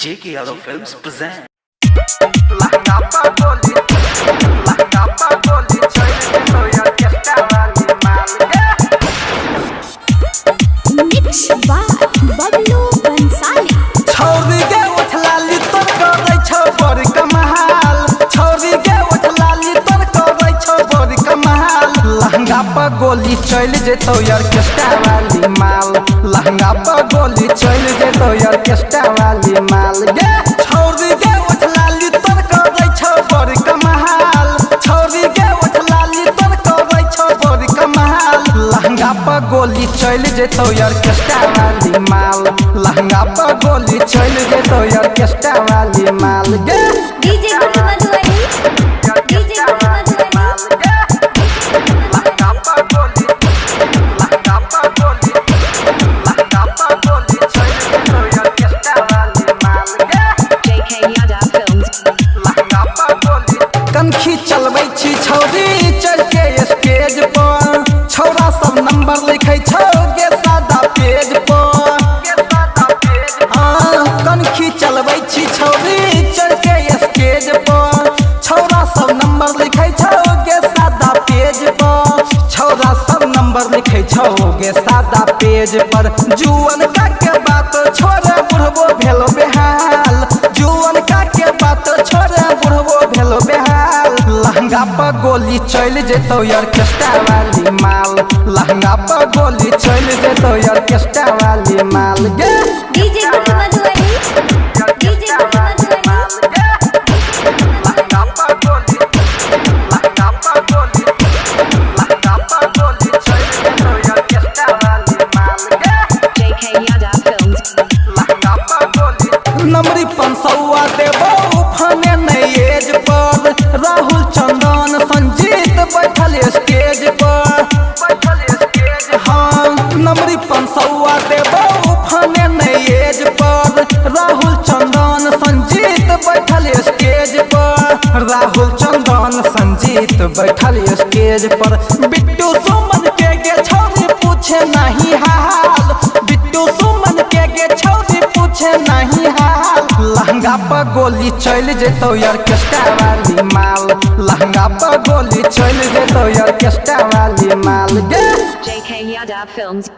J.K. Yadav Films present. Mix by Bablu Bansali. छौरी के उठलाली तोर करै छौ बड़ कमाल छौरी के उठलाली तोर करै छौ बड़ कमाल लहंगा पर गोली चल जेतौ ऑर्केस्ट्रा वाली माल लहंगा पर गोली चल जेतौ ऑर्केस्ट्रा वाली माल गे छौरी के उठलाली तोर करै छौ बड़ कमाल छौरी के उठलाली तोर करै छौ बड़ कमाल लहंगा पर गोली चल जेतौ ऑर्केस्ट्रा वाली माल लहंगा पर गोली चल जेतौ ऑर्केस्ट्रा वाली माल गे DJ Guru Madhuri. DJ Guru Madhuri. लहंगा पर गोली लहंगा पर गोली लहंगा पर गोली चल जेतौ ऑर्केस्ट्रा वाली माल गे J.K. Yadav Films. लहंगा पर गोली कनखी चलबै छी छौरी चढ़ के स्टेज पर छौरा सब नंबर लिखै छौ गे सादा पेज पर कनखी चलबै छी छौरी चढ़ के स्टेज पर छौरा सब नंबर लिखै छौ गे सादा पेज पर छौरा सब नंबर लिखै छौ गे सादा पेज पर जुअन का के बात छोड़े बुढ़बो भेलो बेहाल जुअन का के बात छोड़े बुढ़बो भेलो बेहाल लहंगा पर गोली चल जेतौ ऑर्केस्ट्रा वाली माल लहंगा पर गोली चल जेतौ ऑर्केस्ट्रा वाली माल गे DJ Guru Madhuri. DJ Guru Madhuri. लहंगा पर गोली लहंगा पर गोली लहंगा पर गोली चल जेतौ ऑर्केस्ट्रा वाली माल गे J.K. Yadav Films. लहंगा पर गोली नमरी 500 देबो फने नहीं एज पर राहुल चंदन संजीत बैठल स्टेज पर हाँ नमरी 500 देबो फने नहीं एज पर राहुल चंदन संजीत बैठल स्टेज पर राहुल चंदन संजीत बैठल स्टेज पर बिट्टू सुमन के गे छौरी पूछे नहीं हाल बिट्टू सुमन के गे छौरी पूछे नहीं हाल लहंगा पर गोली चल जेतौ ऑर्केस्ट्रा वाली माल लहंगा पर गोली चल जेतौ ऑर्केस्ट्रा वाली माल गे J.K. Yadav Films.